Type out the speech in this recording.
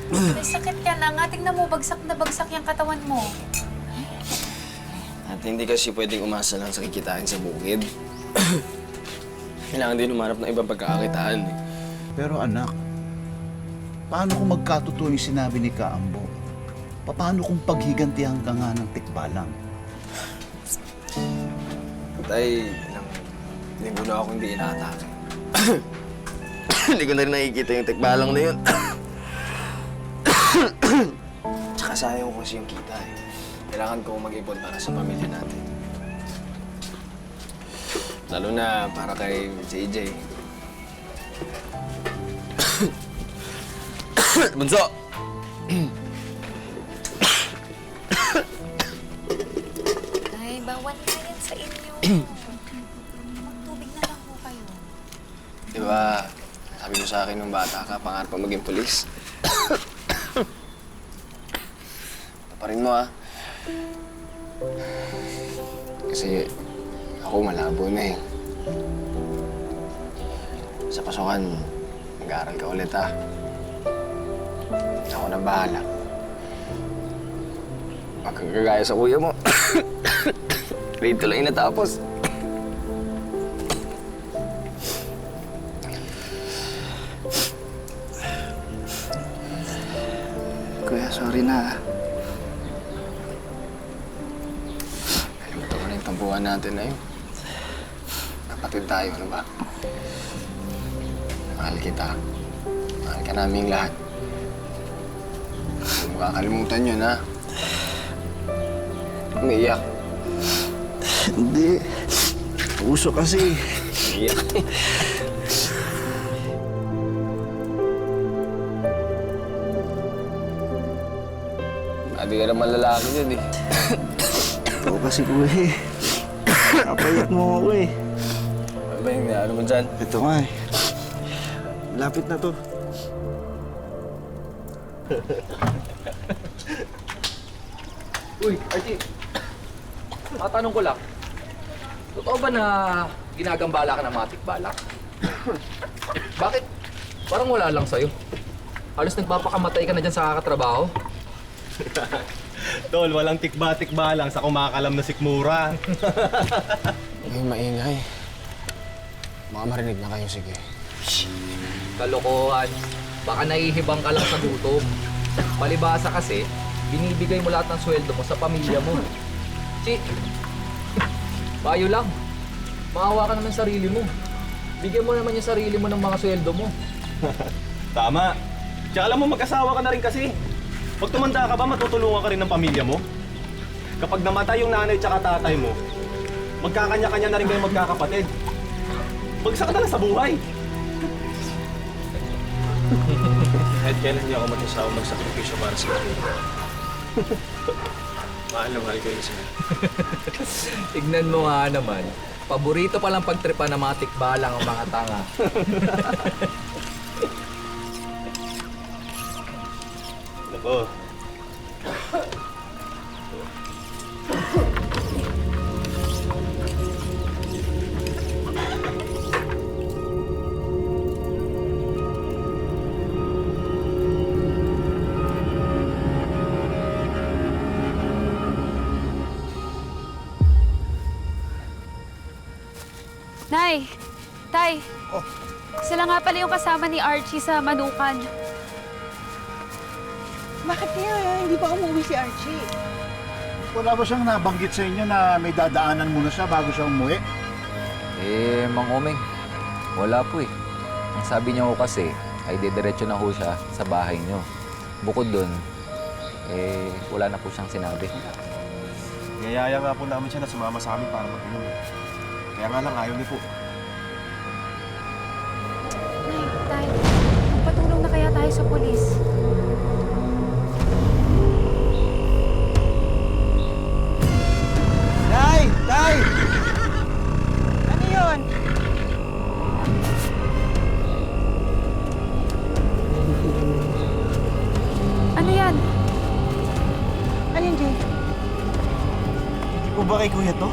May sakit ka na nga. Tingnan mo, bagsak na bagsak yung katawan mo. At hindi kasi pwedeng umasa lang sa kikitain sa bukid. Kailangan din umanap ng ibang pagkakakitaan. Pero anak, paano kung magkatotoo yung sinabi ni Kaambo? Paano kung paghigantihan ka nga ng tikbalang? Tay, ilang linggo na ako hindi inaatake. Hindi ko na rin nakikita yung tikbalang na yun. Tsaka sayang ko kasi yung kita eh. Kailangan ko mag-ipon para sa pamilya natin. Lalo na para kay JJ. Bunso! Ay, bawal na yan sa inyo. Magtubig na lang po kayo. Diba, sabi mo sa akin nung bata ka, pangarap mo maging pulis. Taparin mo ah. Kasi ako malabo na eh. Sa pasukan, mag-aaral ka ulit ah. Ako na bahala. Huwag kang kagaya sa kuya mo. Grade 2 lang yung natapos. Kuya, sorry na. Kalimutan ko na yung tampuhan natin na yun. Kapatid tayo, ano ba? Mahal kita. Mahal ka naming lahat. Huwag mo kakalimutan yun, ha? Umiiyak. Hindi. Uso kasi. Umiiyak. Hindi ka naman lalaki dyan eh. Ito kasi kuya eh. Napayat mo ako eh. Ano ba yung ano mo dyan? Ito nga eh. Lapit na to. Uy, Archie. Matanong ko lang. Totoo ba na ginagambala ka ng matik balak? Bakit? Parang wala lang sa'yo. Halos nagpapakamatay ka na dyan sa kakatrabaho. Tol, walang tikba-tikba lang sa kumakalam na sikmura. May maingay. Baka marinig na kayo, sige. Kalokohan. Baka nahihibang ka lang sa gutom. Palibasa kasi, binibigay mo lahat ng sweldo mo sa pamilya mo. Payo lang. Maawa ka naman sa sarili mo. Bigyan mo naman yung sarili mo ng mga sweldo mo. Tama. Tsaka alam mo, mag-asawa ka na rin kasi. Pag tumanda ka ba, matutulungan ka rin ng pamilya mo? Kapag namatay yung nanay tsaka tatay mo, magkakanya-kanya na rin kayo magkakapatid. Bagsak na lang sa buhay. Kahit kailan niya ako mag-asawa magsakripisyo para sa akin. Mahal na mahal ko yun sila. Tignan mo nga naman. Paborito palang pagtripa na mga tikbalang ang mga tanga. Nako. Nay! Tay! Sila nga pala yung kasama ni Archie sa Manukan. Bakit kaya hindi pa umuwi si Archie? Wala ba siyang nabanggit sa inyo na may dadaanan muna siya bago siya umuwi? Mang Omeng, wala po eh. Ang sabi niya ko kasi, ay didiretso na ho siya sa bahay niyo. Bukod doon, wala na po siyang sinabi. Niyayaya nga po namin siya na sumama sa amin para mag-inom. Kaya nga lang ayaw niyo po. Nay, Tay, magpatulong na kaya tayo sa polis. Tay! Tay! Ano yun? Ano yan? Ano yun, Jay? Hindi po ba kay kuya to?